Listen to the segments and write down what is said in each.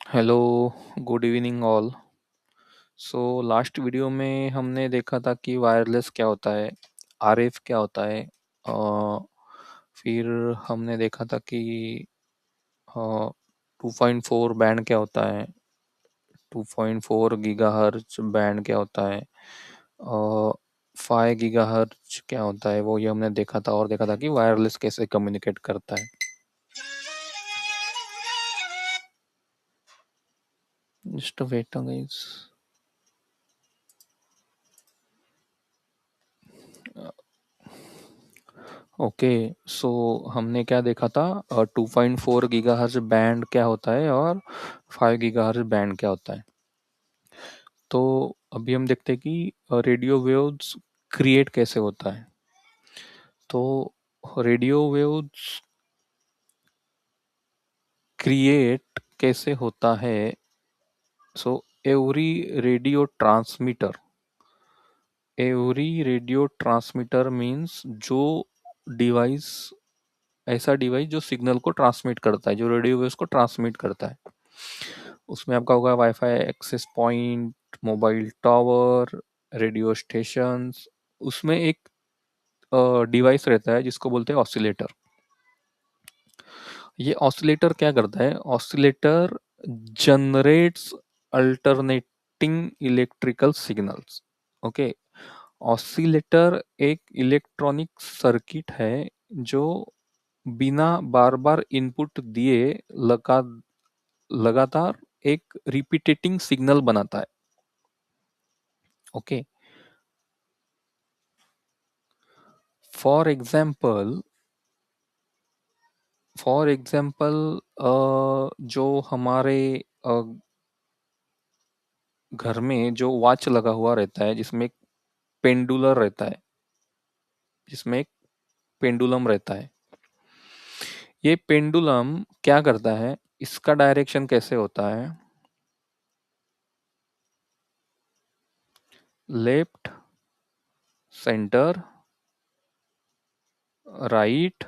Hello, good evening all. So last video में हमने देखा था कि वायरलेस क्या होता है, आरएफ क्या होता है। फिर हमने देखा था कि 2.4 बैंड क्या होता है, 2.4 गीगाहर्ट्ज बैंड क्या होता है, 5 गीगाहर्ट्ज क्या होता है, वो ये हमने देखा था। और देखा था कि वायरलेस कैसे कम्युनिकेट करता है। Just wait guys. Okay, so हमने क्या देखा था, 2.4 गीगाहर्ट्ज बैंड क्या होता है और 5 गीगाहर्ट्ज बैंड क्या होता है। तो अभी हम देखते हैं कि रेडियो वेव्स क्रिएट कैसे होता है। तो रेडियो वेव्स क्रिएट कैसे होता है। So every radio transmitter every radio transmitter means जो डिवाइस ऐसा डिवाइस जो सिग्नल को ट्रांसमिट करता है, जो रेडियो वेव्स को ट्रांसमिट करता है। उसमें आपका होगा wifi access point, mobile tower, radio stations. उसमें एक डिवाइस रहता है जिसको बोलते हैं ऑसिलेटर। ये ऑसिलेटर क्या करता है, oscillator generates alternating electrical signals. Okay, oscillator एक इलेक्ट्रॉनिक सर्किट है जो बिना बार बार इनपुट दिए लगा लगातार एक रिपीटेटिंग सिग्नल बनाता है। Okay, for example for example जो हमारे अ, घर में जो वॉच लगा हुआ रहता है, जिसमें एक पेंडुलर रहता है, जिसमें एक पेंडुलम रहता है। ये पेंडुलम क्या करता है, इसका डायरेक्शन कैसे होता है, left, centre, right,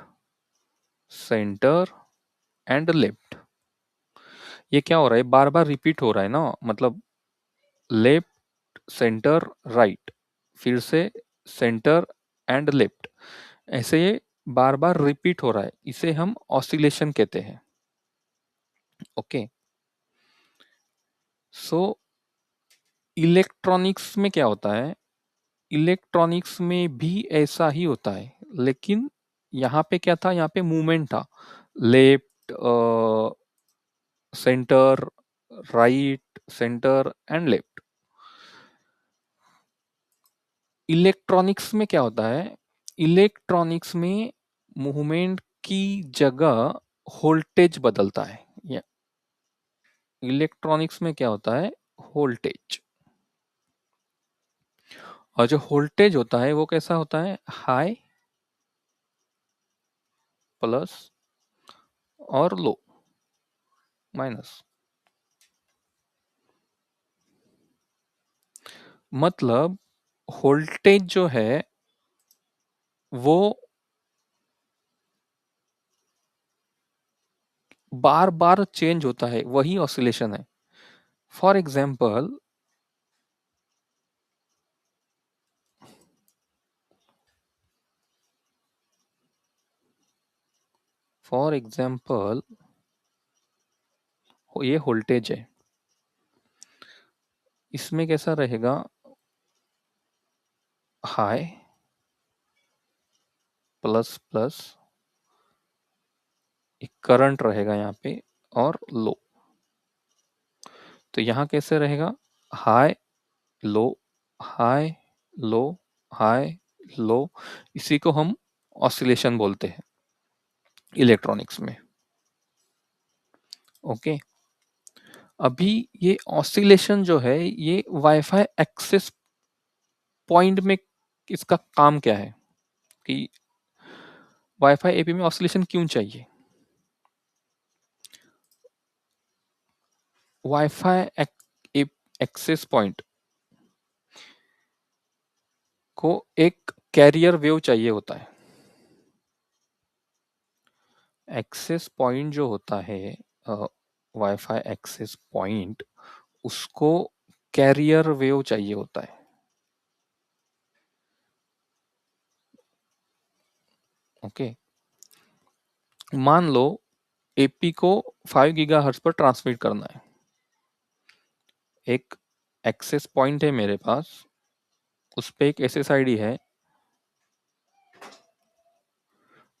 centre and left. ये क्या हो रहा है, बार बार रिपीट हो रहा है ना, मतलब लेफ्ट, सेंटर, राइट, फिर से सेंटर एंड लेफ्ट, ऐसे ये बार बार रिपीट हो रहा है। इसे हम ऑसिलेशन कहते हैं। ओके, सो इलेक्ट्रॉनिक्स में क्या होता है, इलेक्ट्रॉनिक्स में भी ऐसा ही होता है, लेकिन यहाँ पे क्या था, यहाँ पे मूवमेंट था, left, centre, right, centre and left. Electronics में क्या होता है, इलेक्ट्रॉनिक्स में मूवमेंट की जगह वोल्टेज बदलता है। या इलेक्ट्रॉनिक्स में क्या होता है, वोल्टेज। और जो वोल्टेज होता है वो कैसा होता है, हाई, प्लस और लो, माइनस। मतलब वोल्टेज जो है वो बार बार चेंज होता है, वही ऑसिलेशन है। फॉर एग्जाम्पल, फॉर एग्जाम्पल ये वोल्टेज है, इसमें कैसा रहेगा, हाई, प्लस प्लस, एक करंट रहेगा यहाँ पे, और लो। तो यहाँ कैसे रहेगा, हाई, लो, हाई, लो, हाई, लो। इसी को हम ऑसिलेशन बोलते हैं इलेक्ट्रॉनिक्स में। ओके, अभी ये ऑसिलेशन जो है ये वाईफाई एक्सेस पॉइंट में इसका काम क्या है, कि वाईफाई एपी में ऑसिलेशन क्यों चाहिए। वाईफाई एक्सेस पॉइंट को एक कैरियर वेव चाहिए होता है। एक्सेस पॉइंट जो होता है वाईफाई एक्सेस पॉइंट, उसको कैरियर वेव चाहिए होता है। ओके, मान लो एपी को 5 गीगाहर्ट्ज पर ट्रांसमिट करना है। एक एक्सेस पॉइंट है मेरे पास, उस पे एक एसएसआईडी है,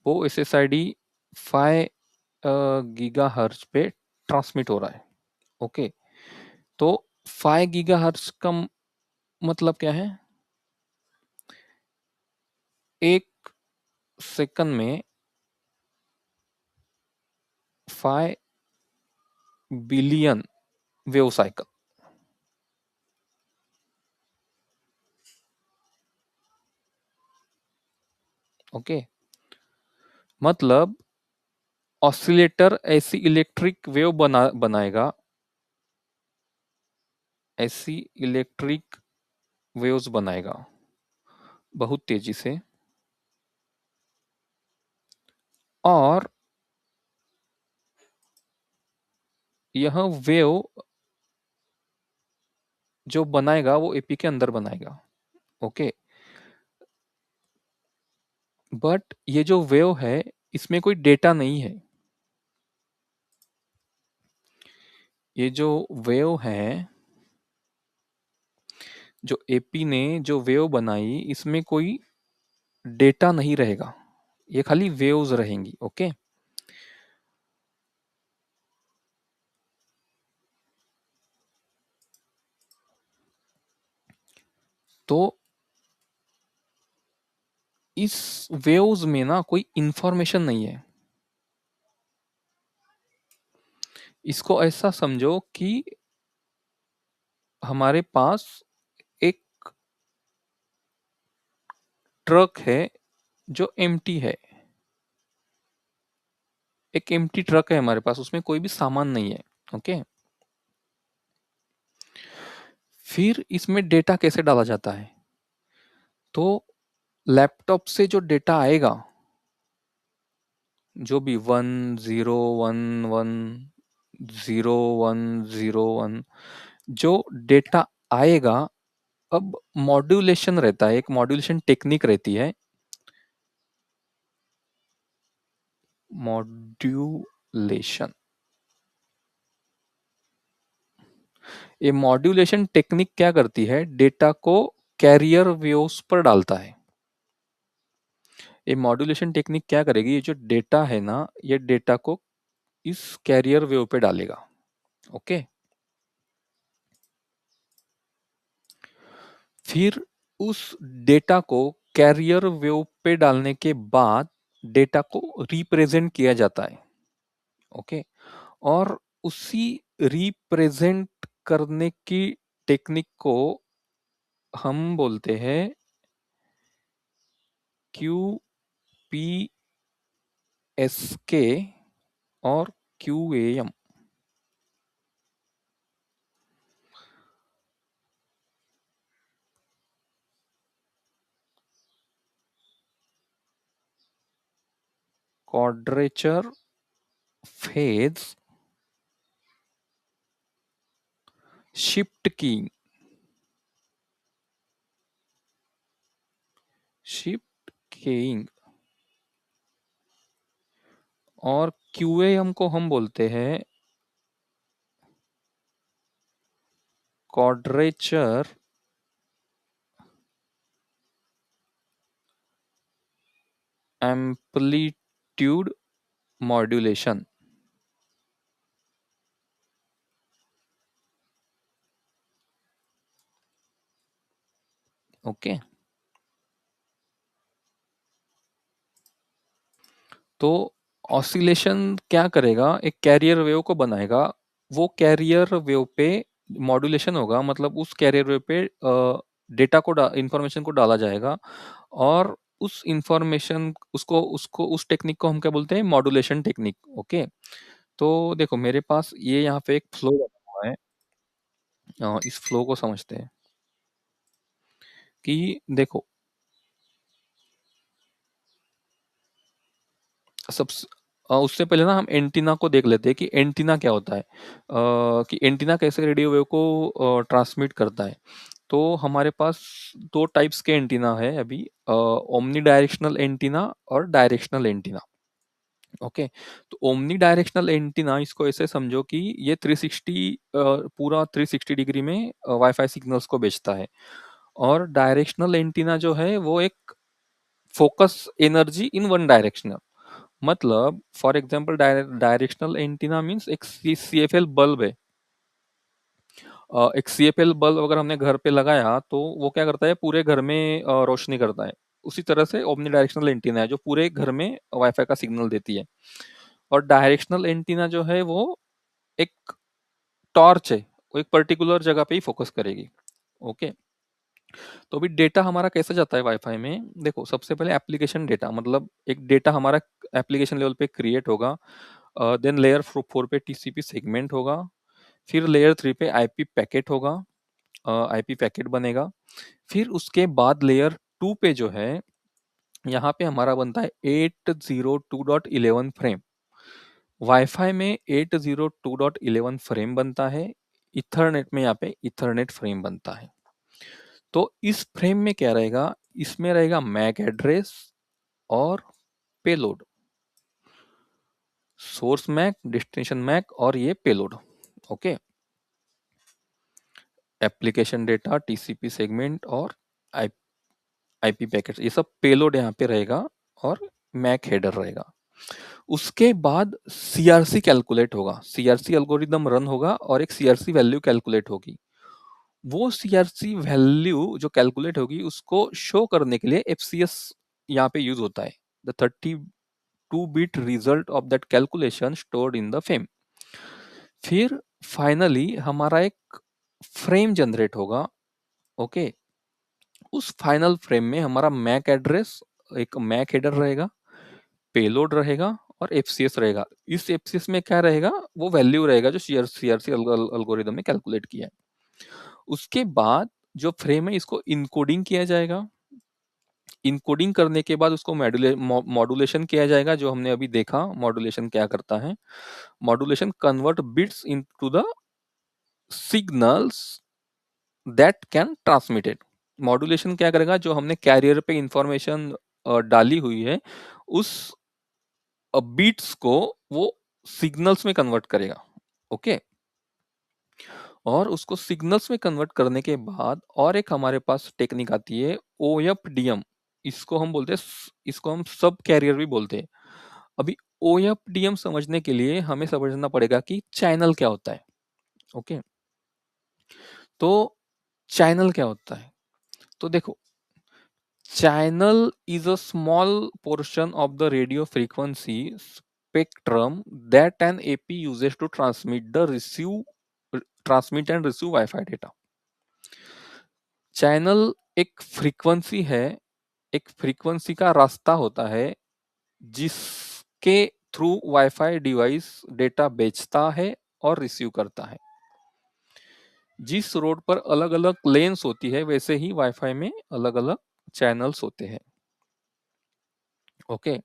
वो एसएसआईडी 5 गीगाहर्ट्ज पे ट्रांसमिट हो रहा है। ओके, तो 5 गीगाहर्ट्ज का मतलब क्या है? एक सेकंड में 5 बिलियन वेव साइकिल। ओके, मतलब ऑसिलेटर ऐसी इलेक्ट्रिक वेव बनाएगा, ऐसी इलेक्ट्रिक वेव्स बनाएगा बहुत तेजी से, और यह वेव जो बनाएगा वो एपी के अंदर बनाएगा। ओके, बट ये जो वेव है इसमें कोई डेटा नहीं है। ये जो वेव है, जो एपी ने जो वेव बनाई, इसमें कोई डेटा नहीं रहेगा, ये खाली वेव्स रहेंगी। ओके, तो इस वेव्स में ना कोई इंफॉर्मेशन नहीं है। इसको ऐसा समझो कि हमारे पास एक ट्रक है जो एम्प्टी है। एक एम्प्टी ट्रक है हमारे पास, उसमें कोई भी सामान नहीं है। ओके, फिर इसमें डेटा कैसे डाला जाता है? तो लैपटॉप से जो डेटा आएगा, जो भी 1 0 1 1 0 1 0 1, जो डेटा आएगा, अब मॉड्यूलेशन रहता है, एक मॉड्यूलेशन टेक्निक रहती है, मॉड्यूलेशन। ये मॉड्यूलेशन टेक्निक क्या करती है? डेटा को कैरियर वेव्स पर डालता है। ये मॉड्यूलेशन टेक्निक क्या करेगी? ये जो डेटा है ना, ये डेटा को इस कैरियर वेव पे डालेगा। ओके, फिर उस डेटा को कैरियर वेव पे डालने के बाद डेटा को रिप्रेजेंट किया जाता है। ओके, और उसी रिप्रेजेंट करने की टेक्निक को हम बोलते हैं क्यू पी एस के और Q A M. Quadrature phase shift key, shift keying, और क्यूएएम को हम बोलते हैं क्वाड्रेचर एम्पलीट्यूड मॉड्यूलेशन। ओके, तो ऑसिलेशन क्या करेगा? एक कैरियर वेव को बनाएगा, वो कैरियर वेव पे मॉड्यूलेशन होगा, मतलब उस कैरियर वेव पे डेटा को इंफॉर्मेशन को डाला जाएगा, और उस इंफॉर्मेशन उसको उसको उस टेक्निक को हम क्या बोलते हैं? Modulation technique. ओके, तो देखो मेरे पास ये यहाँ पे एक फ्लो बना हुआ है, इस फ्लो को समझते हैं कि देखो, सब उससे पहले ना हम एंटीना को देख लेते हैं कि एंटीना क्या होता है, कि एंटीना कैसे रेडियो वेव को ट्रांसमिट करता है। तो हमारे पास दो टाइप्स के एंटीना है अभी, ओमनी डायरेक्शनल एंटीना और डायरेक्शनल एंटीना। ओके, तो ओमनी डायरेक्शनल एंटीना इसको ऐसे समझो कि ये 360 पूरा 360 डिग्री में वाईफाई सिग्नल्स को भेजता है। और डायरेक्शनल एंटीना जो है वो एक focus energy in one directional, मतलब for example directional antenna means एक सीएफएल बल्ब है। एक सीएफएल बल्ब अगर हमने घर पे लगाया तो वो क्या करता है, पूरे घर में रोशनी करता है। उसी तरह से ओमनी डायरेक्शनल एंटीना है जो पूरे घर में वाईफाई का सिग्नल देती है। और डायरेक्शनल एंटीना जो है वो एक टॉर्च है, वो एक पर्टिकुलर जगह पे ही फोकस करेगी। ओके, तो अभी डेटा हमारा कैसे जाता है वाईफाई में, देखो सबसे पहले एप्लीकेशन डेटा, मतलब एक डेटा हमारा एप्लीकेशन लेवल पे क्रिएट होगा। देन लेयर 4 पे टीसीपी सेगमेंट होगा। फिर लेयर 3 पे आईपी पैकेट होगा, आईपी पैकेट बनेगा। फिर उसके बाद लेयर 2 पे जो है, यहाँ पे हमारा बनता है 802.11 फ्रेम। वाईफाई में 802.11 फ्रेम बनता है, इथरनेट में यहाँ पे इथरनेट फ्रेम बनता है। तो इस फ्रेम में क्या रहेगा, इसमें रहेगा मैक एड्रेस और payload, source MAC, destination MAC और ये payload. Okay, application data, TCP segment और आईपी पैकेट, ये सब पेलोड यहाँ पे रहेगा और मैक हेडर रहेगा। उसके बाद सीआरसी कैलकुलेट होगा, सीआरसी एल्गोरिदम रन होगा और एक सीआरसी वैल्यू कैलकुलेट होगी। वो सीआरसी वैल्यू जो कैलकुलेट होगी उसको शो करने के लिए एफसीएस यहाँ पे यूज होता है। The 32-bit result of that calculation stored in the frame. फिर फाइनली हमारा एक फ्रेम जनरेट होगा। ओके, उस फाइनल फ्रेम में हमारा मैक एड्रेस, एक मैक हेडर रहेगा, पेलोड रहेगा और एफसीएस रहेगा। इस एफसीएस में क्या रहेगा, वो वैल्यू रहेगा जो सीआरसी एल्गोरिदम में कैलकुलेट किया है। उसके बाद जो फ्रेम है इसको इनकोडिंग किया जाएगा। इनकोडिंग करने के बाद उसको मॉड्यूलेशन किया जाएगा, जो हमने अभी देखा मॉड्यूलेशन क्या करता है। Modulation convert bits into the signals that can transmitted. Modulation क्या करेगा, जो हमने कैरियर पे इंफॉर्मेशन डाली हुई है उस बीट्स को वो सिग्नल्स में कन्वर्ट करेगा। ओके, और उसको सिग्नल्स में कन्वर्ट करने के बाद और एक हमारे पास टेक्निक आती है ओएफडीएम। इसको हम बोलते हैं, इसको हम सब कैरियर भी बोलते हैं। अभी ओएफडीएम समझने के लिए हमें समझना पड़ेगा कि चैनल क्या होता है। ओके, तो चैनल क्या होता है, तो देखो, channel is a small portion of the radio frequency spectrum that an AP uses to transmit and receive Wi-Fi data. Channel एक फ्रीक्वेंसी है, एक फ्रीक्वेंसी का रास्ता होता है जिसके थ्रू वाईफाई डिवाइस डेटा बेचता है और रिसीव करता है। जिस रोड पर अलग अलग लेन्स होती है वैसे ही वाईफाई में अलग अलग चैनल्स होते हैं। ओके,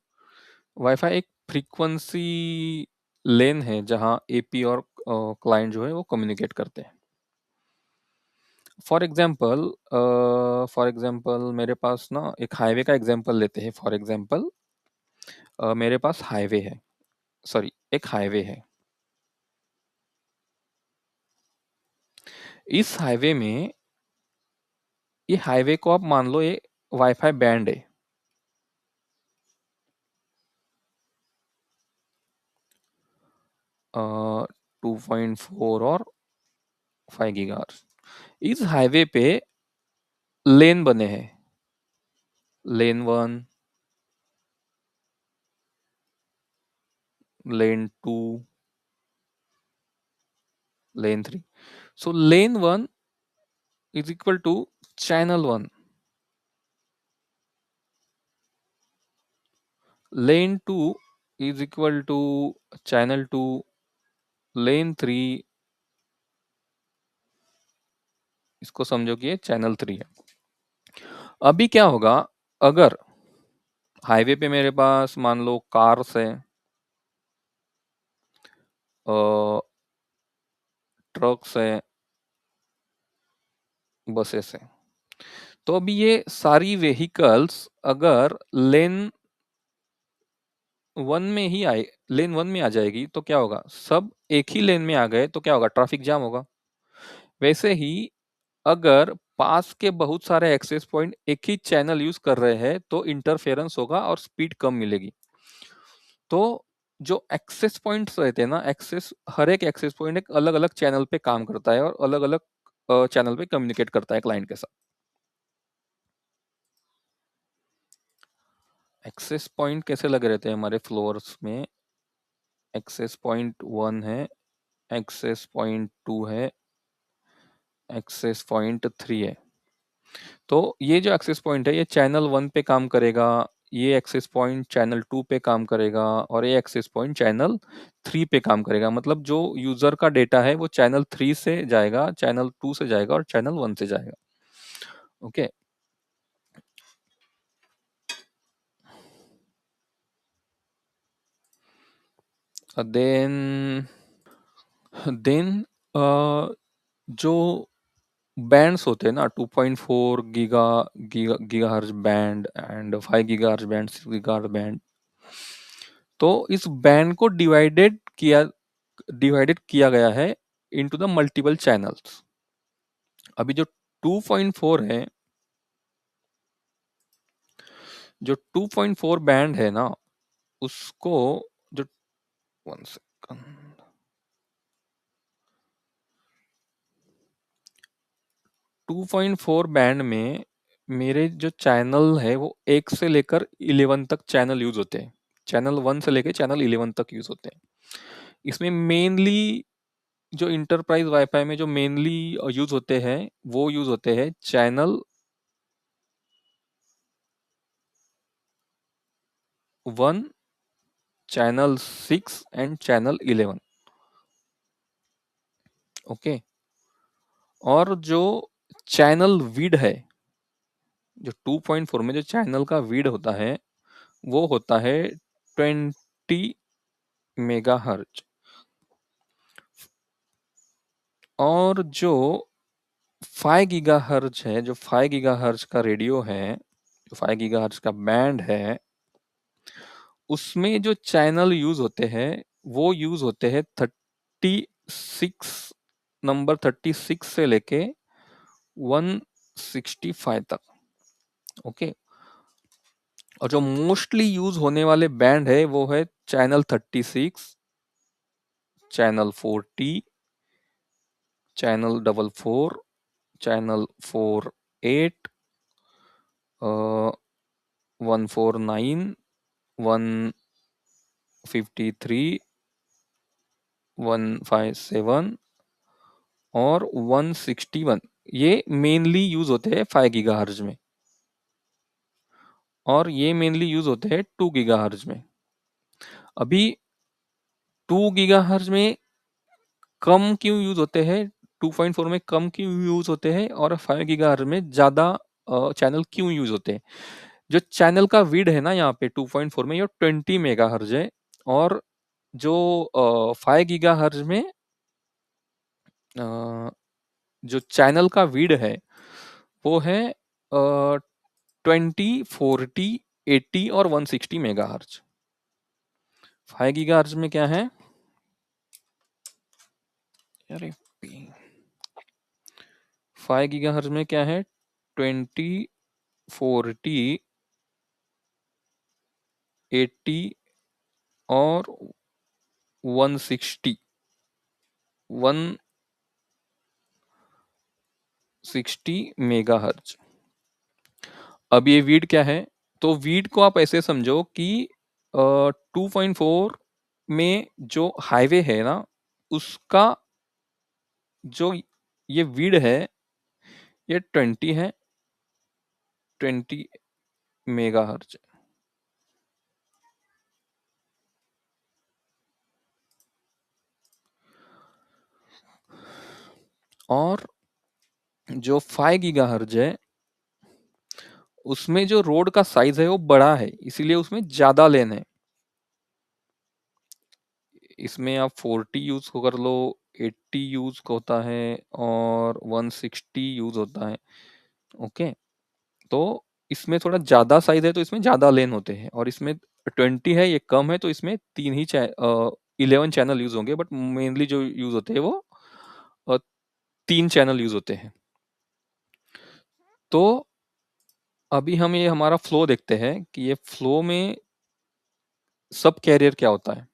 वाईफाई एक फ्रीक्वेंसी लेन है जहां एपी और क्लाइंट जो है वो कम्युनिकेट करते हैं। फॉर एग्जांपल मेरे पास ना एक हाईवे का एग्जांपल लेते हैं। फॉर एग्जांपल मेरे पास हाईवे है, सॉरी एक हाईवे है। इस हाईवे में, ये हाईवे को आप मान लो ये वाईफाई बैंड है। 2.4 और 5 GHz। इस हाईवे पे लेन बने हैं, लेन 1, लेन 2, लेन 3। So lane 1 is equal to channel 1. Lane 2 is equal to channel 2. Lane 3, इसको समझो कि ये चैनल 3 है। अभी क्या होगा, अगर हाईवे पे मेरे पास मान लो कार्स है, ट्रक्स है, बसेस है। तो अभी ये सारी व्हीकल्स अगर लेन वन में आ जाएगी तो क्या होगा, सब एक ही लेन में आ गए तो क्या होगा, ट्रैफिक जाम होगा। वैसे ही अगर पास के बहुत सारे एक्सेस पॉइंट एक ही चैनल यूज कर रहे हैं तो इंटरफेरेंस होगा और स्पीड कम मिलेगी। तो जो एक्सेस पॉइंट्स रहते हैं ना, हर एक एक्सेस पॉइंट एक अलग अलग चैनल पे काम करता है और अलग अलग चैनल पे कम्युनिकेट करता है क्लाइंट के साथ। एक्सेस पॉइंट कैसे लगे रहते हैं हमारे फ्लोर्स में, एक्सेस पॉइंट 1 है, एक्सेस पॉइंट 2 है, एक्सेस पॉइंट 3 है। तो ये जो एक्सेस पॉइंट है ये चैनल 1 पे काम करेगा, ये एक्सेस पॉइंट चैनल 2 पे काम करेगा और ये एक्सेस पॉइंट चैनल 3 पे काम करेगा। मतलब जो यूजर का डेटा है वो चैनल 3 से जाएगा, चैनल 2 से जाएगा और चैनल 1 से जाएगा। ओके। देन देन जो बैंड्स होते हैं ना, 2.4 gigahertz band and 5 gigahertz band, 6 gigahertz band, तो इस बैंड को डिवाइडेड किया गया है इनटू द मल्टीपल चैनल्स। अभी जो 2.4 है, जो 2.4 बैंड है ना, उसको जो 1 सेकंड, 2.4 बैंड में मेरे जो चैनल है वो 1 से लेकर 11 तक चैनल यूज होते हैं। चैनल 1 से लेकर चैनल 11 तक यूज होते हैं। इसमें मेनली जो इंटरप्राइज वाईफाई में जो मेनली यूज होते हैं वो यूज होते हैं channel 1, channel 6 and channel 11। Okay. और जो चैनल विड है, जो 2.4 में जो चैनल का विड होता है वो होता है 20 मेगाहर्ट्ज। और जो 5 गीगाहर्ट्ज है, जो 5 गीगाहर्ट्ज का रेडियो है, जो 5 गीगाहर्ट्ज का बैंड है, उसमें जो चैनल यूज होते हैं वो यूज होते हैं 36, नंबर 36 से लेके 165 तक। ओके। और जो मोस्टली यूज होने वाले बैंड है वो है चैनल 36, चैनल 40, चैनल 44, चैनल 48, 149, 153, 157 और 161। ये मेनली यूज होते हैं 5 गीगाहर्ट्ज में और ये मेनली यूज होते हैं 2 गीगाहर्ट्ज में। अभी 2 गीगाहर्ट्ज में कम क्यों यूज होते हैं, 2.4 में कम क्यों यूज होते हैं और 5 गीगाहर्ट्ज में ज्यादा चैनल क्यों यूज होते हैं? जो चैनल का विड है ना यहाँ पे 2.4 में, ये 20 मेगाहर्ट्ज है। और जो 5 गीगाहर्ट्ज में अ, जो चैनल का विड है वो है 20, 40, 80 और 160 मेगाहर्ट्ज। 5 गीगाहर्ट्ज में क्या है, अरे 5 गीगाहर्ट्ज में क्या है, 20, 40, 80 और 160 मेगाहर्ट्ज। अब ये वीड क्या है, तो वीड को आप ऐसे समझो कि 2.4 में जो हाईवे है ना उसका जो ये वीड है ये 20 है, 20 मेगाहर्ट्ज। और जो 5 गीगाहर्ट्ज है उसमें जो रोड का साइज है वो बड़ा है, इसीलिए उसमें ज्यादा लेन है। इसमें आप 40 यूज को कर लो, 80 यूज होता है और 160 यूज होता है। ओके, तो इसमें थोड़ा ज्यादा साइज है तो इसमें ज्यादा लेन होते हैं, और इसमें 20 है ये कम है तो इसमें 11 चैनल यूज होंगे, बट मेनली जो यूज होते हैं वो अ, 3 चैनल यूज होते हैं। तो अभी हम ये हमारा फ्लो देखते हैं कि ये फ्लो में सब कैरियर क्या होता है।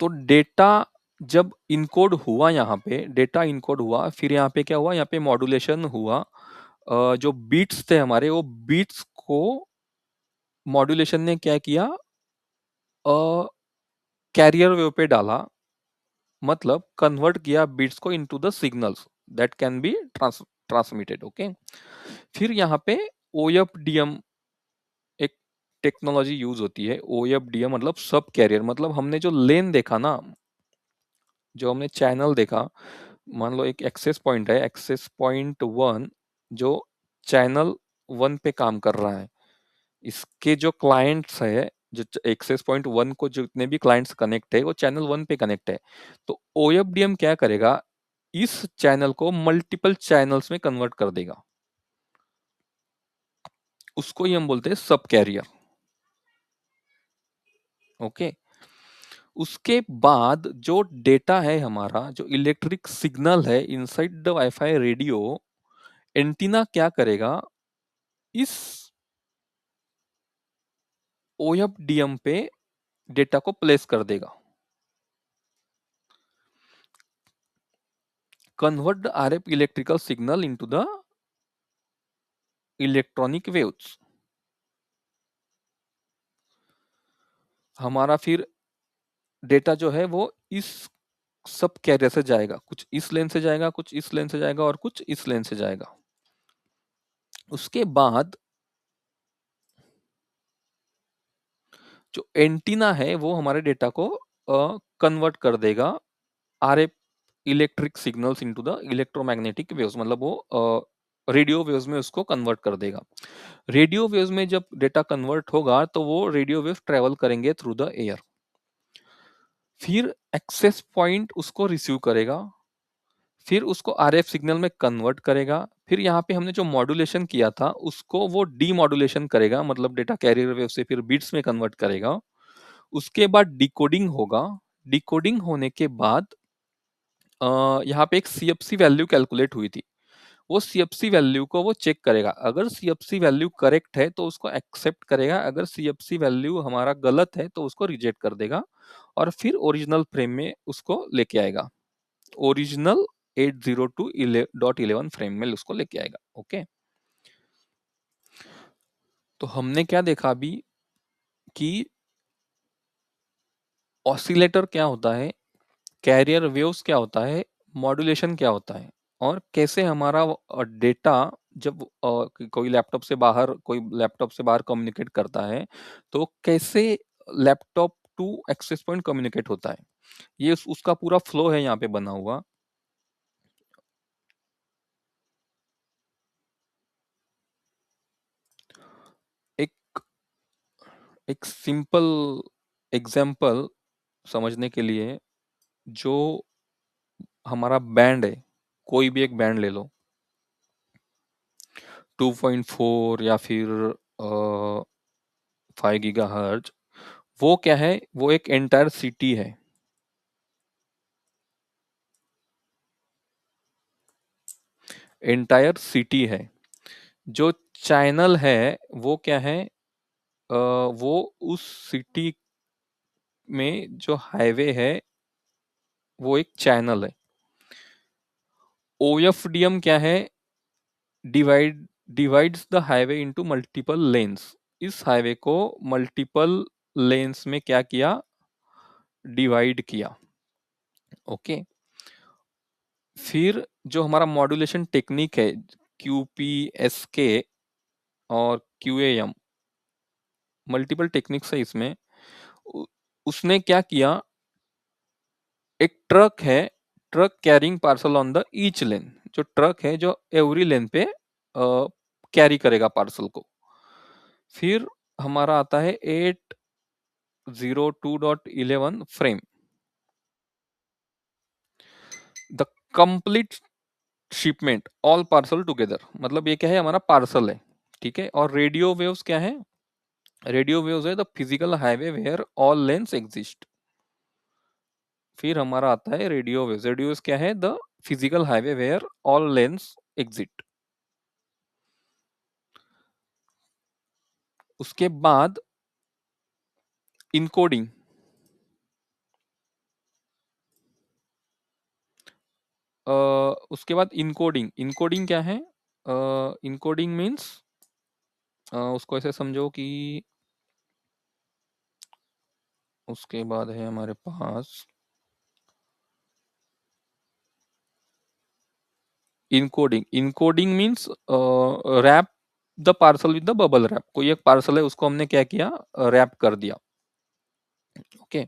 तो डेटा जब इनकोड हुआ, यहाँ पे डेटा इनकोड हुआ, फिर यहाँ पे क्या हुआ, यहाँ पे मॉड्यूलेशन हुआ। जो बीट्स थे हमारे, वो बीट्स को मॉड्यूलेशन ने क्या किया, कैरियर वेव पे डाला, मतलब कन्वर्ट किया बीट्स को into the signals that can be transmitted. Okay, फिर यहाँ पे ओएफडीएम एक टेक्नोलॉजी यूज होती है। ओएफडीएम मतलब सब कैरियर, मतलब हमने जो लेन देखा ना, जो हमने चैनल देखा, मान लो एक एक्सेस पॉइंट है, एक्सेस पॉइंट 1 जो चैनल 1 पे काम कर रहा है, इसके जो क्लाइंट्स है, जो एक्सेस पॉइंट 1 को जितने भी क्लाइंट्स कनेक्ट है वो चैनल 1 पे कनेक्ट है। तो ओएफडीएम क्या करेगा, इस चैनल को मल्टीपल चैनल्स में कन्वर्ट कर देगा, उसको ही हम बोलते हैं सब कैरियर। ओके, उसके बाद जो डेटा है हमारा, जो इलेक्ट्रिक सिग्नल है inside the wifi radio, antenna क्या करेगा, इस ओएफडीएम पे डेटा को प्लेस कर देगा, convert the RF electrical signal into the electronic waves. हमारा फिर डेटा जो है वो इस सब कैरियर से जाएगा, कुछ इस लेन से जाएगा, कुछ इस लेन से जाएगा और कुछ इस लेन से जाएगा। उसके बाद जो एंटीना है वो हमारे डेटा को कन्वर्ट कर देगा RF electric signals into the electromagnetic waves, मतलब वो रेडियो वेव्स में उसको कन्वर्ट कर देगा। रेडियो वेव्स में जब डेटा कन्वर्ट होगा तो वो रेडियो वेव्स ट्रेवल करेंगे थ्रू द एयर, फिर एक्सेस पॉइंट उसको रिसीव करेगा, फिर उसको आरएफ सिग्नल में कन्वर्ट करेगा, फिर यहाँ पे हमने जो मॉड्यूलेशन किया था उसको वो डीमॉड्यूलेशन करेगा, मतलब डेटा कैरियर वेव से फिर बिट्स में कन्वर्ट करेगा। उसके बाद डिकोडिंग होगा, डिकोडिंग होने के बाद यहाँ पे एक सीएफसी वैल्यू कैलकुलेट हुई थी, वो सीएफसी वैल्यू को वो चेक करेगा, अगर सीएफसी वैल्यू करेक्ट है तो उसको एक्सेप्ट करेगा, अगर सीएफसी वैल्यू हमारा गलत है तो उसको रिजेक्ट कर देगा, और फिर ओरिजिनल फ्रेम में उसको लेके आएगा, ओरिजिनल 802.11 फ्रेम में उसको लेके आएगा। ओके, तो हमने क्या देखा अभी कि ऑसिलेटर क्या होता है, कैरियर वेव्स क्या होता है, मॉड्यूलेशन क्या होता है, और कैसे हमारा डेटा जब कोई लैपटॉप से बाहर कम्युनिकेट करता है तो कैसे laptop to access point communicate होता है, ये उसका पूरा फ्लो है यहाँ पे बना हुआ। एक एक सिंपल एग्जाम्पल समझने के लिए, जो हमारा बैंड है, कोई भी एक बैंड ले लो, 2.4 या फिर 5 गीगाहर्ट्ज, वो क्या है, वो एक एंटायर सिटी है, एंटायर सिटी है। जो चैनल है वो क्या है, वो उस सिटी में जो हाईवे है वो एक चैनल है। ओएफडीएम क्या है, divides the highway into multiple lens, इस हाईवे को मल्टीपल लेन्स में क्या किया, डिवाइड किया। ओके, फिर जो हमारा मॉड्यूलेशन टेक्निक है, क्यूपीएसके और क्यूएएम, मल्टीपल टेक्निक्स है इसमें, उ- उसने क्या किया, एक ट्रक है, truck carrying parcel on the each lane, जो ट्रक है जो एवरी लेन पे कैरी करेगा पार्सल को। फिर हमारा आता है 802.11 frame, the complete shipment all parcel together. मतलब ये क्या है, हमारा पार्सल है, ठीक है। और रेडियो वेव्स क्या है, रेडियो वेव्स है the physical highway where all lanes exist. फिर हमारा आता है रेडियो वेव्स। रेडियो वेव्स क्या है, the physical highway where all lanes exit. उसके बाद इनकोडिंग, उसके बाद इनकोडिंग। इनकोडिंग क्या है, इनकोडिंग मीन्स उसको ऐसे समझो कि उसके बाद है हमारे पास encoding. Encoding means wrap the parcel with the bubble wrap. कोई एक पार्सल है, उसको हमने क्या किया, रैप कर दिया, okay.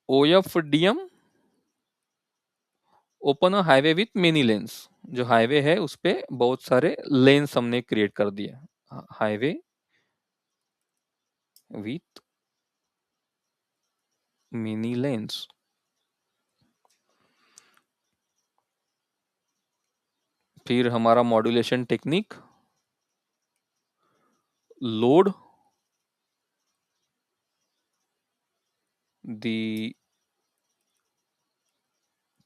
OFDM, open a highway with many lens. जो हाईवे है उस पे बहुत सारे लेन्स हमने क्रिएट कर दिए, हाईवे विथ मेनी लेन्स। फिर हमारा modulation technique, load the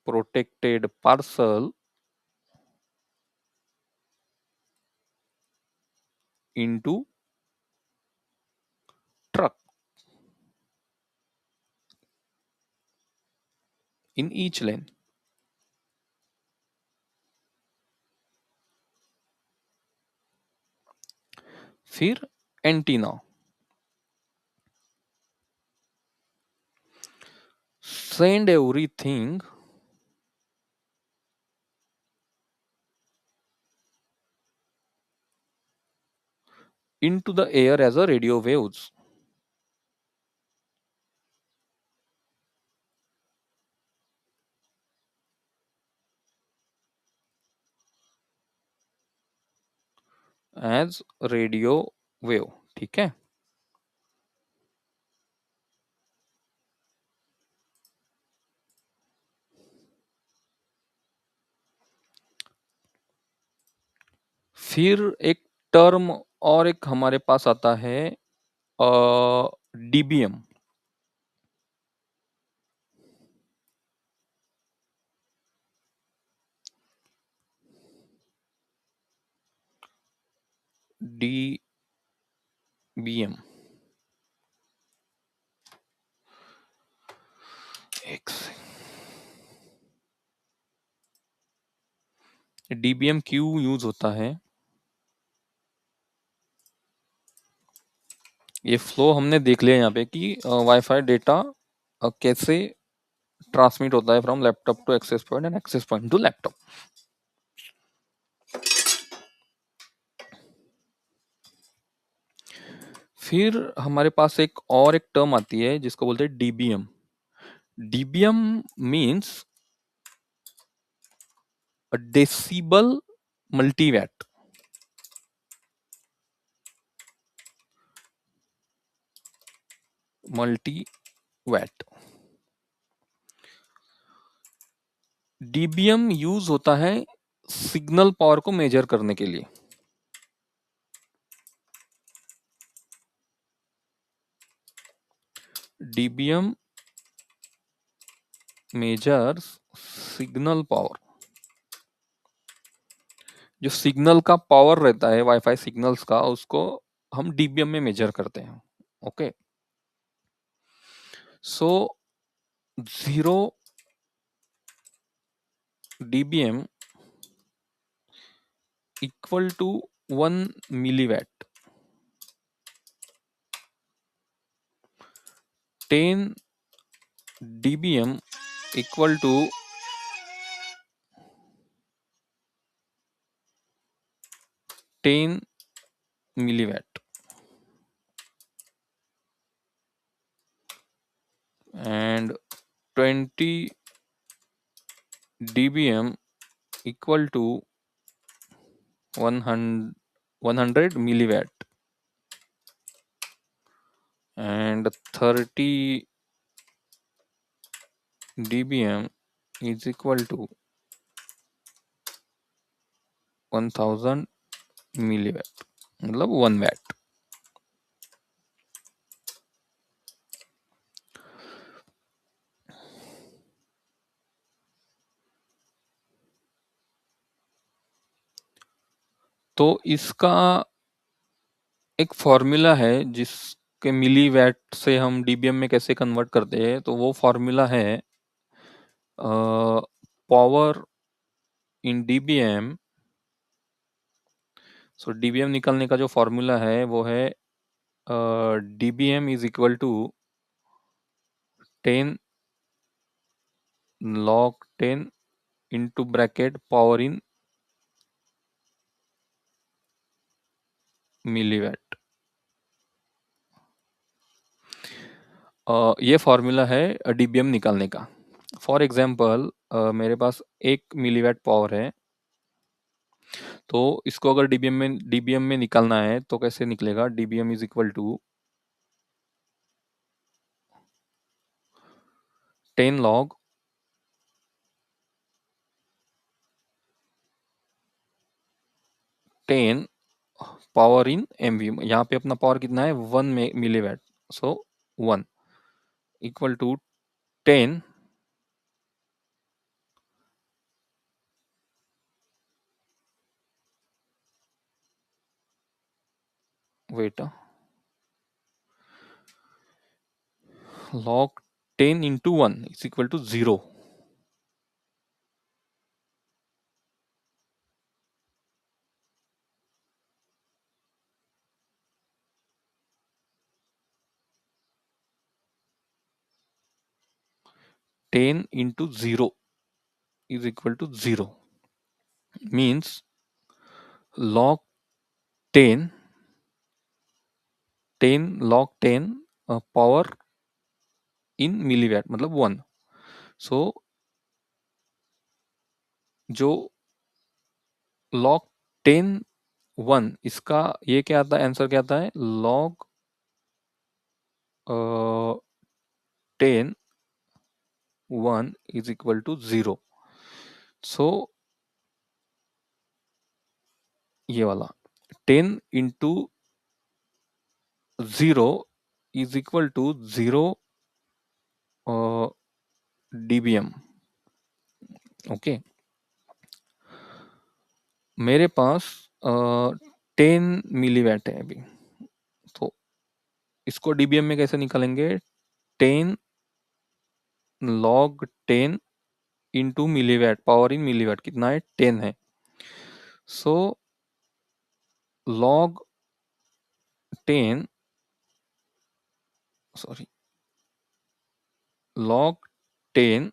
protected parcel into truck in each lane। फिर antenna, send everything into the air as a radio waves। As radio wave, ठीक है। फिर एक टर्म और एक हमारे पास आता है डीबीएम। डीबीएम, एक डीबीएम क्यों यूज होता है, ये फ्लो हमने देख लिया यहाँ पे कि वाईफाई डेटा कैसे ट्रांसमिट होता है from laptop to access point and access point to laptop. फिर हमारे पास एक और एक टर्म आती है जिसको बोलते हैं DBM. DBM means decibel milliwatt. Milliwatt DBM use होता है सिग्नल पावर को मेजर करने के लिए। DBM measures signal power. जो सिग्नल का पावर रहता है वाईफाई सिग्नल्स का, उसको हम डीबीएम में मेजर करते हैं, okay. So 0 dBm equal to 1 milliwatt। 10 dBm equal to 10 milliwatt, and 20 dBm equal to 100 milliwatt, and 30 dBm is equal to 1000 milliwatt, मतलब 1 watt. तो इसका एक फॉर्मूला है जिसके मिलीवैट से हम डीबीएम में कैसे कन्वर्ट करते हैं, तो वो फॉर्मूला है power in dBm. So dBm निकालने का जो फॉर्मूला है वो है dBm is equal to 10 log 10 into bracket power in milliwatt. ये फॉर्मूला है डीबीएम निकालने का. फॉर एग्जांपल मेरे पास 1 मिलीवाट पावर है, तो इसको अगर डीबीएम में निकालना है तो कैसे निकलेगा. DBm is equal to 10 log 10 power in MV. यहाँ पे अपना पावर कितना है 1 milliwatt, so 1 equal to 10 wait log 10 into 1 is equal to 0. Ten into 0 is equal to 0 means log 10 log 10 power in मिलीवैट मतलब 1. सो जो log 10 1 इसका ये क्या आता है, आंसर क्या आता है log 10 1 is equal to 0. सो ये वाला 10 into 0 is equal to 0 dBm. Okay, मेरे पास 10 मिलीवैट है अभी, तो इसको डीबीएम में कैसे निकालेंगे. 10 log 10 into milliwatt, power in milliwatt कितना है 10 है. So log 10 sorry log 10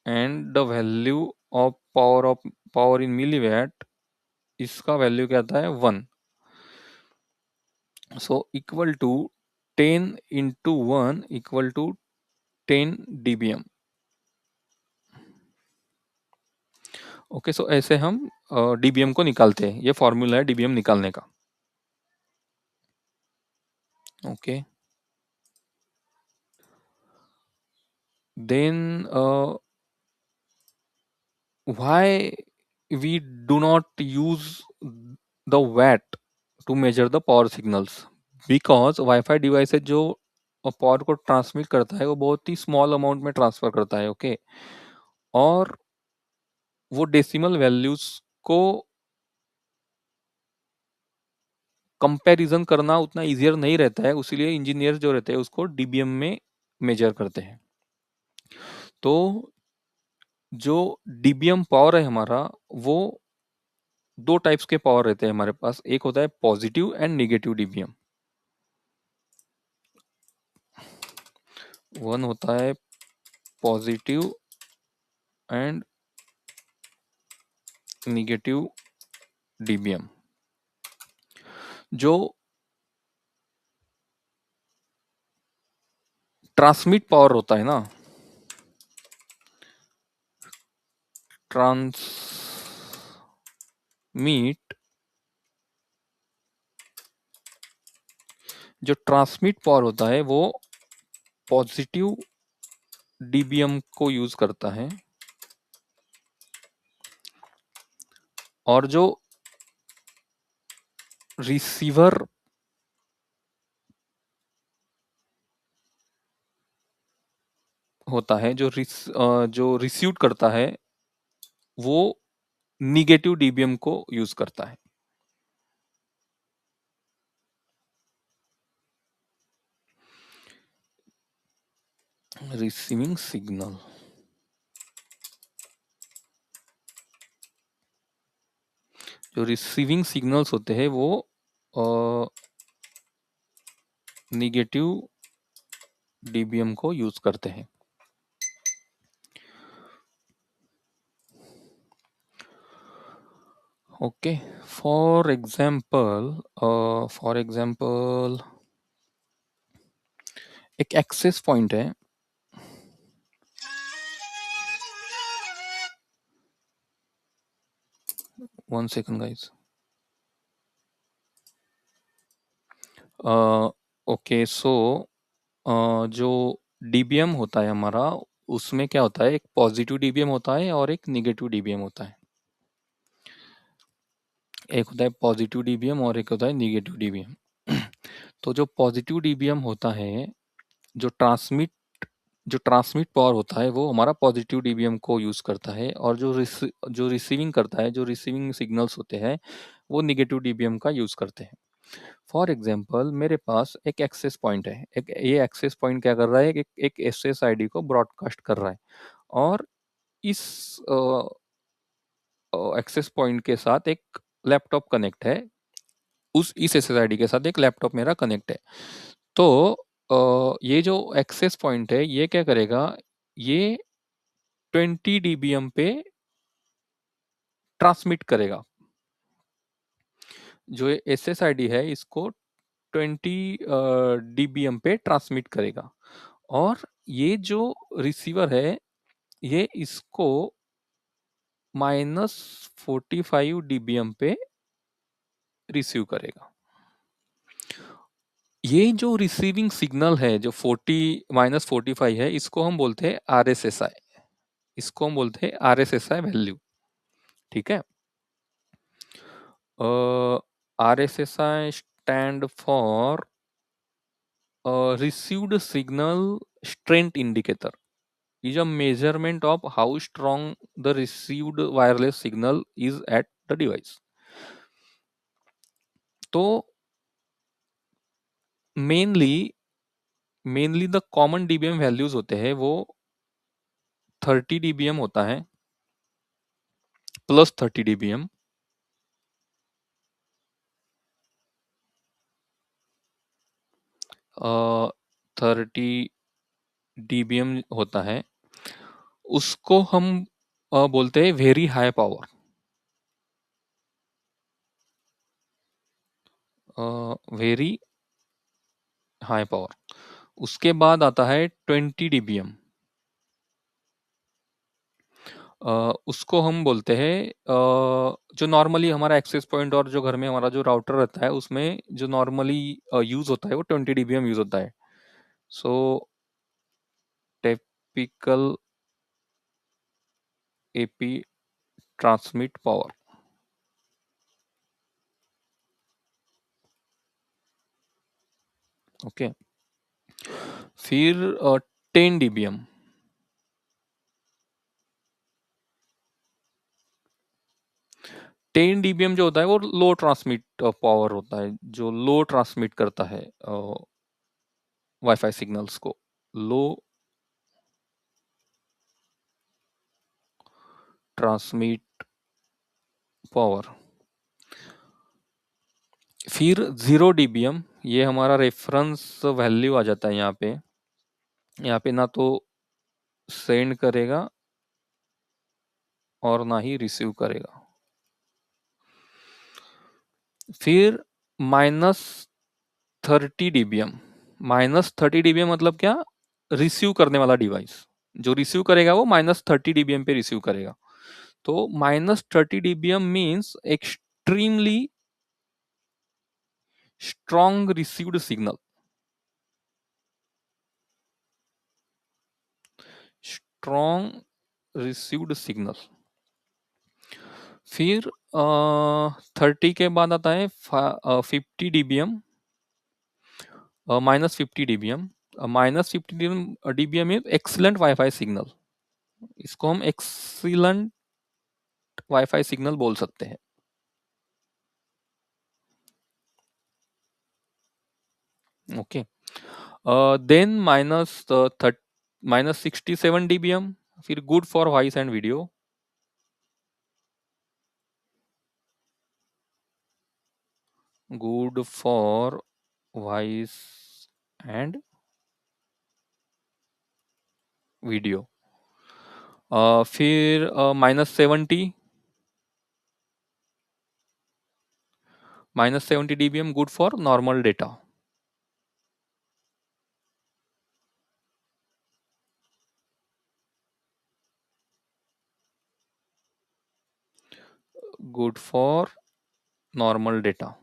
and the value of power in milliwatt, इसका वैल्यू क्या आता है 1. So equal to 10 into 1 equal to 10 dBm. Okay, so ऐसे हम डीबीएम को निकालते हैं. ये फॉर्मूला है डीबीएम निकालने का. Okay, then why we do not use the watt to measure the power signals, because wifi devices जो पावर को ट्रांसमिट करता है वो बहुत ही स्मॉल अमाउंट में ट्रांसफर करता है. ओके, और वो डेसिमल वैल्यूज को कंपैरिजन करना उतना इजियर नहीं रहता है, इसीलिए इंजीनियर जो रहते हैं उसको डीबीएम में मेजर करते हैं. तो जो डीबीएम पावर है हमारा, वो दो टाइप्स के पावर रहते हैं हमारे पास. एक होता है positive and negative DBM. One होता है पॉजिटिव एंड नेगेटिव डीबीएम. जो ट्रांसमिट पावर होता है ना, ट्रांसमिट जो ट्रांसमिट पावर होता है वो पॉजिटिव डीबीएम को यूज करता है, और जो रिसीवर होता है, जो रिसीव करता है, वो निगेटिव डीबीएम को यूज करता है। रिसीविंग सिग्नल, जो रिसीविंग सिग्नल्स होते हैं वो निगेटिव डीबीएम को यूज करते हैं। ओके, फॉर एग्जाम्पल एक एक्सेस पॉइंट है, वन सेकंड गाइस। ओके, सो जो डीबीएम होता है हमारा, उसमें क्या होता है, एक पॉजिटिव डीबीएम होता है और एक निगेटिव डीबीएम होता है। एक होता है पॉजिटिव डीबीएम और एक होता है निगेटिव डीबीएम। तो जो पॉजिटिव डीबीएम होता है, जो ट्रांसमिट जो ट्रांसमिट पावर होता है, वो हमारा पॉजिटिव डीबीएम को यूज करता है, और जो रिसीविंग करता है, जो रिसीविंग सिग्नल्स होते हैं, वो निगेटिव डीबीएम का यूज करते हैं। फॉर एग्जाम्पल, मेरे पास एक एक्सेस पॉइंट है। ये एक्सेस पॉइंट क्या कर रहा है, एक एसएस आईडी को ब्रॉडकास्ट कर रहा है, और इस एक्सेस पॉइंट के साथ एक लैपटॉप कनेक्ट है। उस इस एसएस आईडी के साथ एक लैपटॉप मेरा कनेक्ट है। तो ये जो एक्सेस पॉइंट है, ये क्या करेगा, ये 20 डीबीएम पे ट्रांसमिट करेगा। जो एसएस आईडी है, इसको 20 डीबीएम पे ट्रांसमिट करेगा, और ये जो रिसीवर है, ये इसको -45 डीबीएम पे रिसीव करेगा। ये जो रिसीविंग सिग्नल है, जो 45 है, इसको हम बोलते हैं आरएसएसआई। इसको हम बोलते हैं आरएसएसआई वैल्यू। ठीक है, RSSI stand for received signal strength indicator, is a measurement of how strong the received wireless signal is at the device. तो mainly the common DBM values होते हैं, वो 30 डीबीएम होता है, प्लस 30 डीबीएम, 30 डीबीएम होता है। उसको हम बोलते हैं very high power. Very high power. उसके बाद आता है 20 डीबीएम। उसको हम बोलते हैं जो नॉर्मली हमारा एक्सेस पॉइंट और जो घर में हमारा जो राउटर रहता है, उसमें जो नॉर्मली यूज होता है, वो 20 डीबीएम यूज होता है। So typical AP transmit power. Okay, फिर 10 डीबीएम। 10 डीबीएम जो होता है, वो लो ट्रांसमिट पावर होता है, जो लो ट्रांसमिट करता है वाईफाई सिग्नल्स को। लो ट्रांसमिट पावर। फिर 0 डीबीएम, ये हमारा रेफरेंस वैल्यू आ जाता है यहाँ पे। यहाँ पे ना तो सेंड करेगा और ना ही रिसीव करेगा। फिर -30 डीबीएम। -30 डीबीएम मतलब क्या, रिसीव करने वाला डिवाइस जो रिसीव करेगा, वो -30 डीबीएम पे रिसीव करेगा। तो -30 DBM means extremely strong received signal. Strong received signal. फिर 30 के बाद आता है 50 dBm, -50 dBm। -50 dBm is excellent wifi signal. इसको हम एक्सीलेंट वाईफाई सिग्नल बोल सकते हैं। ओके, देन -67 dBm, फिर good for voice and video. Good for voice and video. फिर -70 dBm good for normal data. Good for normal data.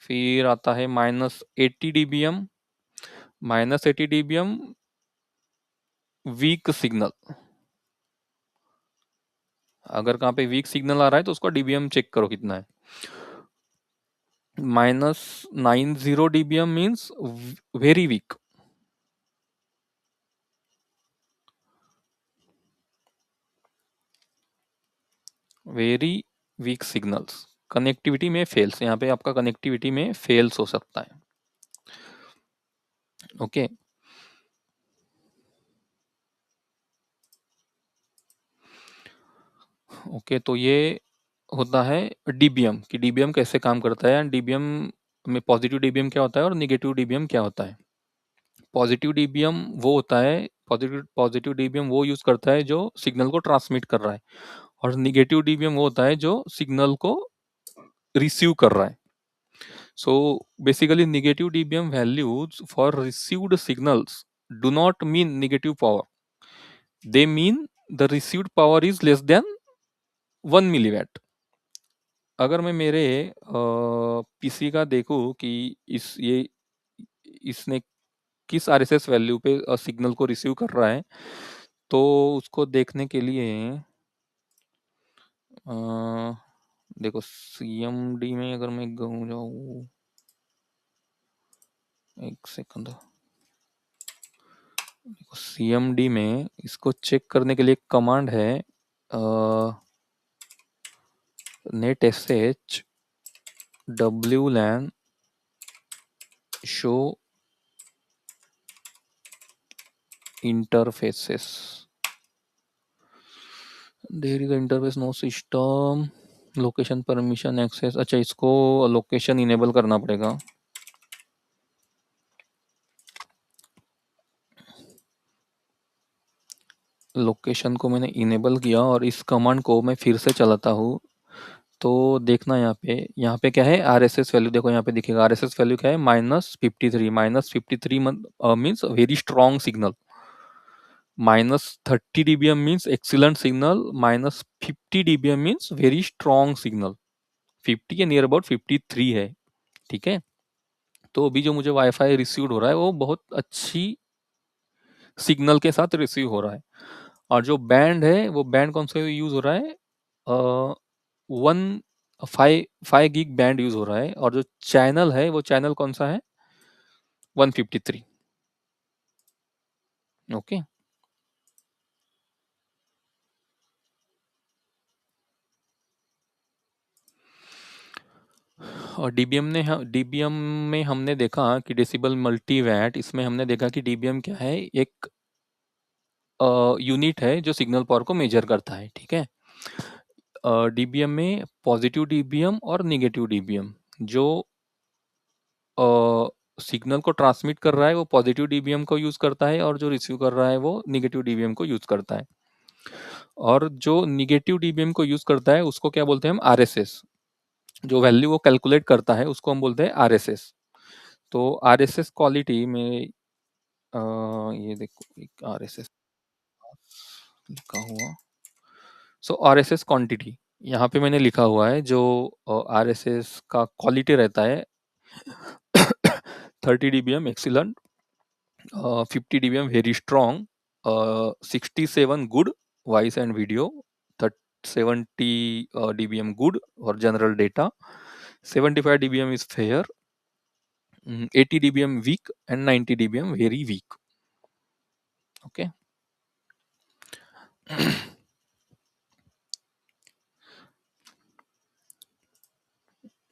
फिर आता है -80 dBm। -80 dBm weak signal. अगर कहाँ पे वीक सिग्नल आ रहा है तो उसका डीबीएम चेक करो कितना है। -90 dBm means very weak. Very weak signals connectivity में फेल्स। यहाँ पे आपका कनेक्टिविटी में फेल्स हो सकता है। ओके, ओके, तो ये होता है डीबीएम कि डीबीएम कैसे काम करता है, डीबीएम में पॉजिटिव डीबीएम क्या होता है और निगेटिव डीबीएम क्या होता है। पॉजिटिव डीबीएम वो होता है, पॉजिटिव पॉजिटिव डीबीएम वो यूज करता है जो सिग्नल को ट्रांसमिट कर रहा है, और निगेटिव डीबीएम वो होता है जो सिग्नल को रिसीव कर रहा है। So basically negative dBm values for received signals do not mean negative power. They mean the received power is less than 1 milliwatt. अगर मैं मेरे पीसी का देखूं कि इसने किस आरएसएस वैल्यू पे सिग्नल को रिसीव कर रहा है, तो उसको देखने के लिए अ, देखो सीएमडी में अगर मैं जाऊँ, एक सेकंड, सीएमडी में इसको चेक करने के लिए एक कमांड है, net S H wlan show interfaces. There is interface no system location permission access. अच्छा, इसको लोकेशन इनेबल करना पड़ेगा। लोकेशन को मैंने इनेबल किया और इस कमांड को मैं फिर से चलाता हूँ, तो देखना यहाँ पे क्या है, आरएसएस वैल्यू देखो, यहाँ पे दिखेगा आरएसएस वैल्यू क्या है, -53। -53 means very strong signal. -30 dBm means excellent signal. -50 dBm means very strong signal. 50 के नियर अबाउट 53 है। ठीक है, तो अभी जो मुझे वाईफाई रिसीव हो रहा है वो बहुत अच्छी सिग्नल के साथ रिसीव हो रहा है। और जो बैंड है वो बैंड कौन सा यूज हो रहा है, 1 5 गीग बैंड यूज हो रहा है, और जो चैनल है वो चैनल कौन सा है, 153। ओके, और डीबीएम में हमने देखा कि डेसिबल मल्टीवैट, इसमें हमने देखा कि डीबीएम क्या है, एक यूनिट है जो सिग्नल पावर को मेजर करता है। ठीक है, डीबीएम में पॉजिटिव डीबीएम और निगेटिव डीबीएम, जो सिग्नल को ट्रांसमिट कर रहा है वो पॉजिटिव डीबीएम को यूज करता है, और जो रिसीव कर रहा है वो निगेटिव डीबीएम को यूज करता है। और जो निगेटिव डीबीएम को यूज करता है उसको क्या बोलते हैं हम, आरएसएस। जो वैल्यू वो कैलकुलेट करता है उसको हम बोलते हैं आरएसएस। तो आरएसएस क्वालिटी में ये देखो एक आरएसएस लिखा हुआ। सो आरएसएस क्वांटिटी यहाँ पे मैंने लिखा हुआ है, जो आरएसएस का क्वालिटी रहता है 30 dBm excellent, 50 dBm very strong, 67 good voice and video, 70 dBm good or general data, 75 dBm is fair, 80 dBm weak and 90 dBm very weak. Okay.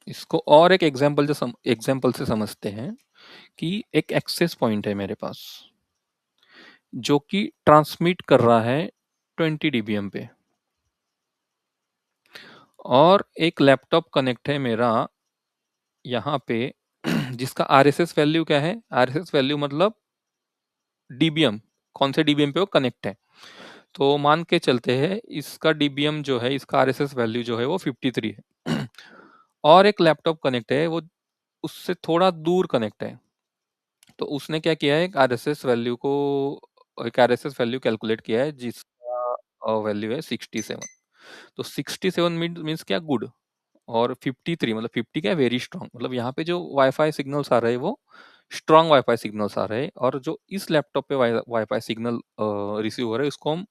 इसको और एक एग्जाम्पल से समझते हैं कि एक एक्सेस पॉइंट है मेरे पास जो कि ट्रांसमिट कर रहा है 20 dBm पे, और एक लैपटॉप कनेक्ट है मेरा यहाँ पे जिसका आरएसएस वैल्यू क्या है, आरएसएस वैल्यू मतलब डीबीएम, कौन से डीबीएम पे वो कनेक्ट है। तो मान के चलते हैं इसका डीबीएम जो है, इसका आरएसएस वैल्यू जो है वो 53 है और एक लैपटॉप कनेक्ट है वो उससे थोड़ा दूर कनेक्ट है। तो उसने क्या किया है, एक आरएसएस वैल्यू कैलकुलेट किया है जिसका वैल्यू है 67। तो 67 मीन्स क्या, गुड, और 53 मतलब 50 क्या, वेरी स्ट्रांग। मतलब यहाँ पे जो वाईफाई सिग्नल्स आ रहे हैं वो स्ट्रांग वाईफाई सिग्नल्स आ रहे हैं, और जो इस लैपटॉप पे वाईफाई सिग्नल रिसीव हो रहे हैं उसको हम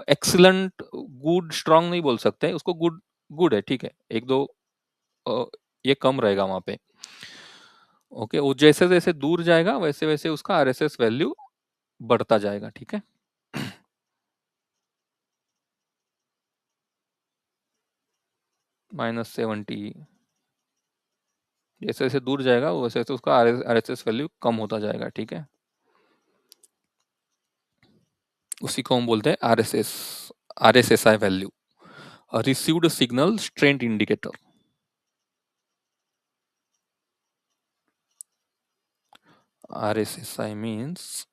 एक्सीलेंट, गुड, स्ट्रांग नहीं बोल सकते, उसको गुड, गुड है, ठीक है, एक दो अ, ये कम रहेगा वहां पे। ओके, वो जैसे जैसे दूर जाएगा वैसे वैसे उसका आरएसएस वैल्यू बढ़ता जाएगा, ठीक है। -70, जैसे जैसे दूर जाएगा वैसे वैसे उसका आरएसएस वैल्यू कम होता जाएगा, ठीक है। उसी को हम बोलते हैं RSS, RSSI value, received signal strength indicator. RSSI means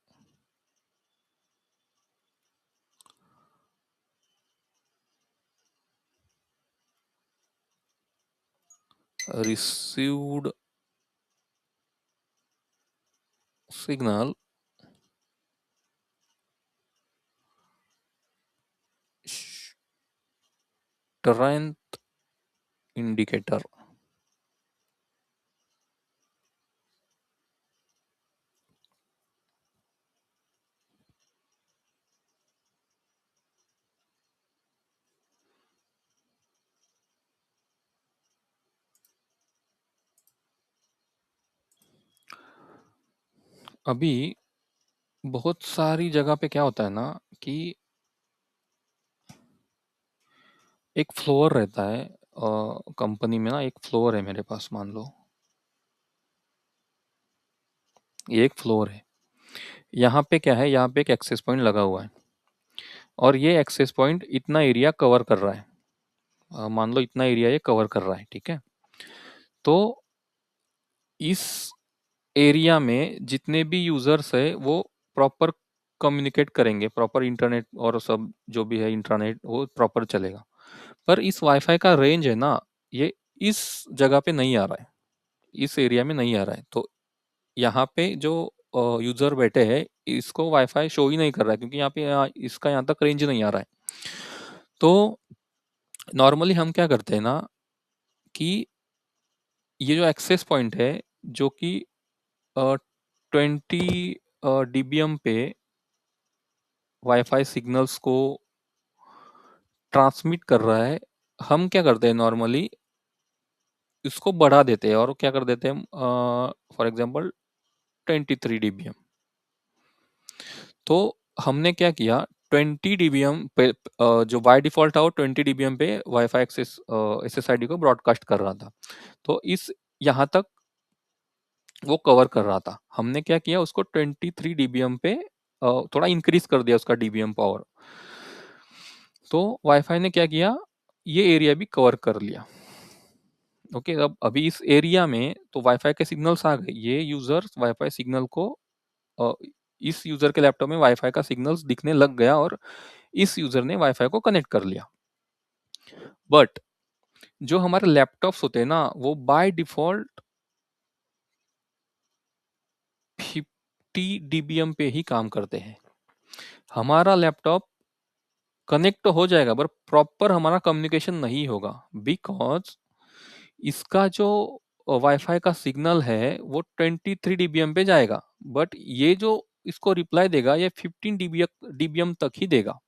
received signal strength indicator। अभी बहुत सारी जगह पे क्या होता है ना कि एक फ्लोर रहता है कंपनी में ना, एक फ्लोर है मेरे पास, मान लो ये एक फ्लोर है। यहाँ पे क्या है, यहाँ पे एक एक्सेस पॉइंट लगा हुआ है और ये एक्सेस पॉइंट इतना एरिया कवर कर रहा है, मान लो इतना एरिया ये कवर कर रहा है, ठीक है। तो इस एरिया में जितने भी यूजर्स है वो प्रॉपर कम्युनिकेट करेंगे, प्रॉपर इंटरनेट और सब जो भी है इंटरनेट वो प्रॉपर चलेगा। पर इस वाईफाई का रेंज है ना, ये इस जगह पे नहीं आ रहा है, इस एरिया में नहीं आ रहा है। तो यहाँ पे जो यूजर बैठे हैं इसको वाईफाई शो ही नहीं कर रहा है क्योंकि इसका यहाँ तक रेंज नहीं आ रहा है। तो नॉर्मली हम क्या करते हैं ना कि ये जो एक्सेस पॉइंट है जो कि 20 डीबीएम पे वाईफाई सिग्नल्स को ट्रांसमिट कर रहा है, हम क्या करते हैं नॉर्मली इसको बढ़ा देते हैं और क्या कर देते हैं, फॉर एग्जांपल 23 डीबीएम। तो हमने क्या किया, 20 डीबीएम पे जो बाय डिफॉल्ट था वो 20 डीबीएम पे वाईफाई एक्सेस एसएसआईडी को ब्रॉडकास्ट कर रहा था। तो इस यहाँ तक वो कवर कर रहा था। हमने क्या किया, उसको 23 डीबीएम पे थोड़ा इंक्रीज कर दिया उसका डीबीएम पावर। तो वाईफाई ने क्या किया, ये एरिया भी कवर कर लिया। ओके, अब अभी इस एरिया में तो वाईफाई के सिग्नल्स आ गए, ये यूजर वाईफाई सिग्नल को अ, इस यूजर के लैपटॉप में वाईफाई का सिग्नल्स दिखने लग गया और इस यूजर ने वाईफाई को कनेक्ट कर लिया। बट जो हमारे लैपटॉप्स होते हैं ना वो बाय डिफॉल्ट 50 डीबीएम पे ही काम करते हैं। हमारा लैपटॉप कनेक्ट तो हो जाएगा पर प्रॉपर हमारा कम्युनिकेशन नहीं होगा, बिकॉज इसका जो वाईफाई का सिग्नल है वो 23 डीबीएम पे जाएगा, बट ये जो इसको रिप्लाई देगा ये 15 डीबीएम तक ही देगा।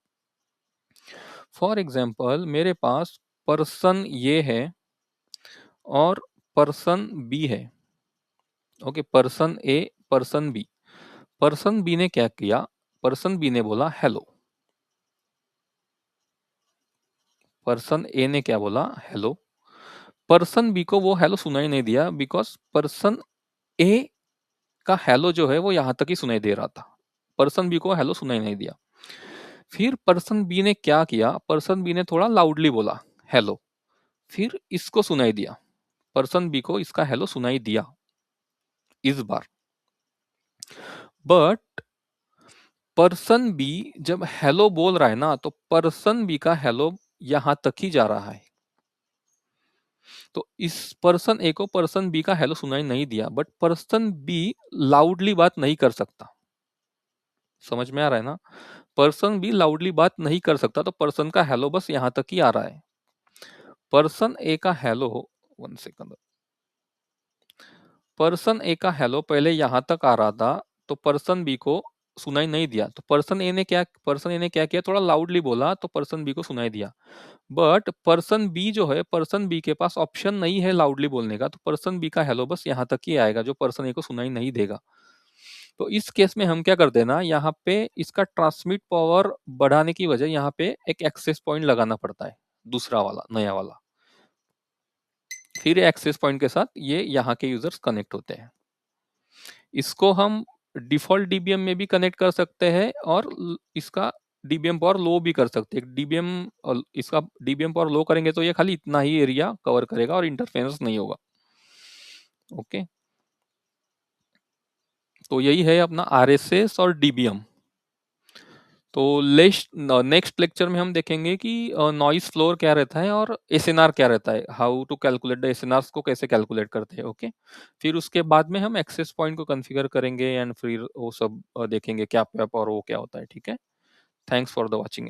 फॉर एग्जाम्पल मेरे पास पर्सन ये है और पर्सन बी है। ओके, पर्सन ए, पर्सन बी। पर्सन बी ने क्या किया, पर्सन बी ने बोला हेलो। पर्सन ए ने क्या बोला, हेलो। पर्सन बी को वो हेलो सुनाई नहीं दिया बिकॉज पर्सन ए का हेलो जो है वो यहां तक ही सुनाई दे रहा था, पर्सन बी को हेलो सुनाई नहीं दिया। फिर पर्सन बी ने क्या किया, पर्सन बी ने थोड़ा लाउडली बोला हेलो, फिर इसको सुनाई दिया, पर्सन बी को इसका हेलो सुनाई दिया इस बार। बट पर्सन बी जब हेलो बोल रहा है ना, तो पर्सन बी का हेलो यहां तक ही जा रहा है। तो इस पर्सन ए को पर्सन बी का हेलो सुनाई नहीं दिया, बट पर्सन बी लाउडली बात नहीं कर सकता। समझ में आ रहा है ना, पर्सन बी लाउडली बात नहीं कर सकता, तो पर्सन का हेलो बस यहां तक ही आ रहा है। पर्सन ए का हेलो, 1 सेकंड, पर्सन ए का हेलो पहले यहां तक आ रहा था, तो पर्सन बी को सुनाई नहीं दिया। तो पर्सन ए ने क्या किया, थोड़ा लाउडली बोला, तो पर्सन बी को सुनाई दिया। बट पर्सन बी जो है, पर्सन बी के पास ऑप्शन नहीं है लाउडली बोलने का, तो पर्सन बी का हेलो बस यहाँ तक ही आएगा, जो पर्सन ए को सुनाई नहीं देगा। तो इस केस में हम क्या करते हैं ना, यहाँ पे इसका ट्रांसमिट पावर बढ़ाने की वजह यहाँ पे एक एक्सेस पॉइंट लगाना पड़ता है, दूसरा वाला, नया वाला। फिर एक्सेस पॉइंट के साथ ये यहाँ के यूजर्स कनेक्ट होते हैं। इसको हम डिफॉल्ट डीबीएम में भी कनेक्ट कर सकते हैं और इसका डीबीएम पावर लो भी कर सकते हैं। इसका डीबीएम पावर लो करेंगे तो ये खाली इतना ही एरिया कवर करेगा और इंटरफेरेंस नहीं होगा। ओके, तो यही है अपना आरएसएस और डीबीएम। तो नेक्स्ट लेक्चर में हम देखेंगे कि नॉइस फ्लोर क्या रहता है और एसएनआर क्या रहता है, how to calculate the SNR को कैसे कैलकुलेट करते हैं। ओके, फिर उसके बाद में हम एक्सेस पॉइंट को कॉन्फ़िगर करेंगे एंड फिर वो सब देखेंगे क्या पैप और वो क्या होता है। ठीक है, थैंक्स फॉर द वॉचिंग।